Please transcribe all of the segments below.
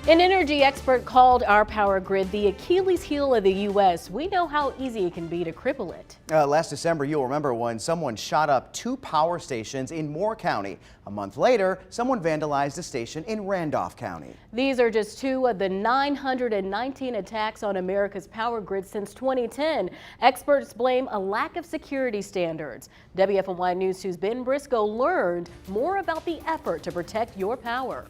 An energy expert called our power grid the Achilles heel of the U.S. We know how easy it can be to cripple it. Last December, you'll remember when someone shot up 2 power stations in Moore County. A month later, someone vandalized a station in Randolph County. These are just 2 of the 919 attacks on America's power grid since 2010. Experts blame a lack of security standards. WFMY News 2's Ben Briscoe learned more about the effort to protect your power.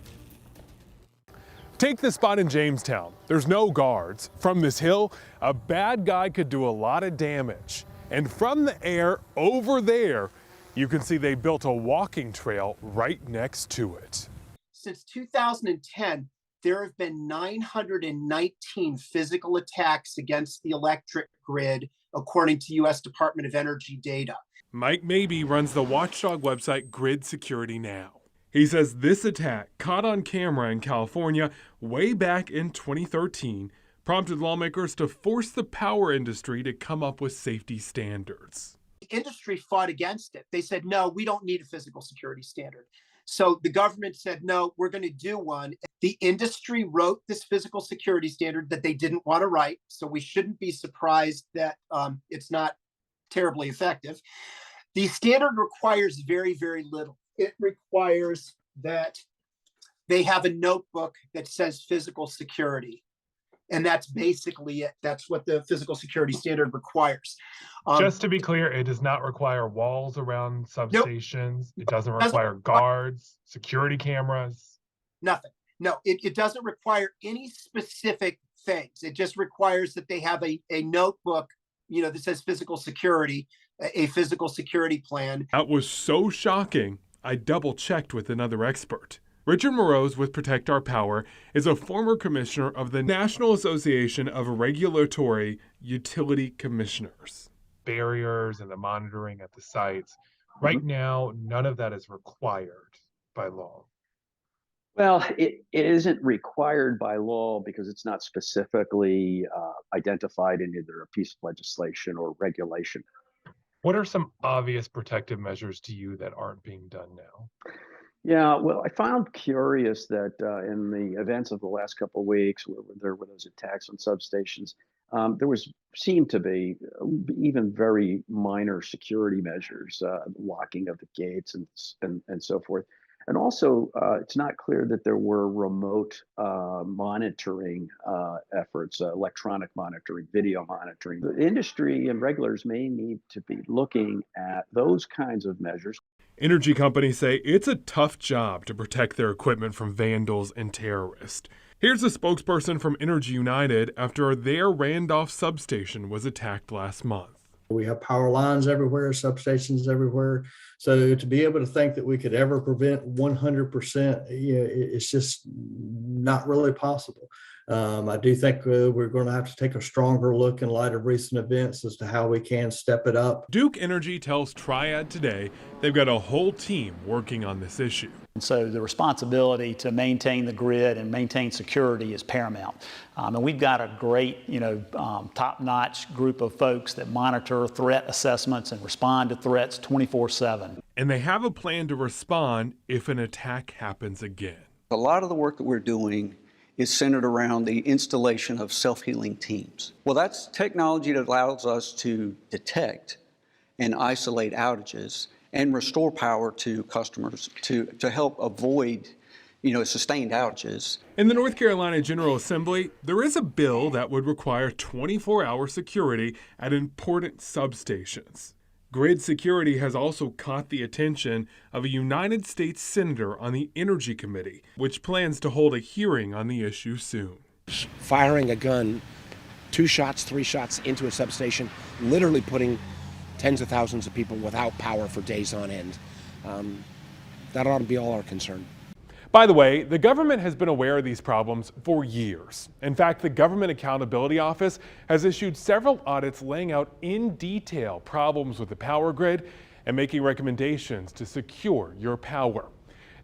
Take this spot in Jamestown. There's no guards. From this hill, a bad guy could do a lot of damage. And from the air over there, you can see they built a walking trail right next to it. Since 2010, there have been 919 physical attacks against the electric grid, according to U.S. Department of Energy data. Mike Mabee runs the watchdog website Grid Security Now. He says this attack, caught on camera in California way back in 2013, prompted lawmakers to force the power industry to come up with safety standards. The industry fought against it. They said, no, we don't need a physical security standard. So the government said, no, we're going to do one. The industry wrote this physical security standard that they didn't want to write. So we shouldn't be surprised that it's not terribly effective. The standard requires very, very little. It requires that they have a notebook that says physical security. And that's basically it. That's what the physical security standard requires. Just to be clear, it does not require walls around substations. Nope. It doesn't require guards, security cameras. Nothing. No, it doesn't require any specific things. It just requires that they have a notebook, that says physical security, a physical security plan. That was so shocking. I double-checked with another expert. Richard Moroz with Protect Our Power is a former commissioner of the National Association of Regulatory Utility Commissioners. Barriers and the monitoring at the sites. Right now, none of that is required by law. Well, it isn't required by law because it's not specifically identified in either a piece of legislation or regulation. What are some obvious protective measures to you that aren't being done now? Yeah, well, I found curious that in the events of the last couple of weeks, where there were those attacks on substations, there seemed to be even very minor security measures, locking of the gates and so forth. And also, it's not clear that there were remote monitoring efforts, electronic monitoring, video monitoring. The industry and regulators may need to be looking at those kinds of measures. Energy companies say it's a tough job to protect their equipment from vandals and terrorists. Here's a spokesperson from Energy United after their Randolph substation was attacked last month. We have power lines everywhere, substations everywhere. So to be able to think that we could ever prevent 100%, it's just not really possible. I do think we're going to have to take a stronger look in light of recent events as to how we can step it up. Duke Energy tells Triad today they've got a whole team working on this issue. And so the responsibility to maintain the grid and maintain security is paramount. And we've got a great, top-notch group of folks that monitor threat assessments and respond to threats 24/7. And they have a plan to respond if an attack happens again. A lot of the work that we're doing is centered around the installation of self-healing teams. Well, that's technology that allows us to detect and isolate outages and restore power to customers to help avoid, sustained outages. In the North Carolina General Assembly, there is a bill that would require 24-hour security at important substations. Grid security has also caught the attention of a United States senator on the Energy Committee, which plans to hold a hearing on the issue soon. Firing a gun, 2 shots, 3 shots into a substation, literally putting tens of thousands of people without power for days on end. That ought to be all our concern. By the way, the government has been aware of these problems for years. In fact, the Government Accountability Office has issued several audits laying out in detail problems with the power grid and making recommendations to secure your power.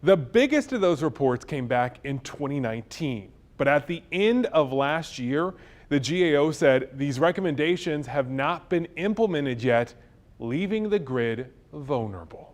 The biggest of those reports came back in 2019, but at the end of last year, the GAO said these recommendations have not been implemented yet, leaving the grid vulnerable.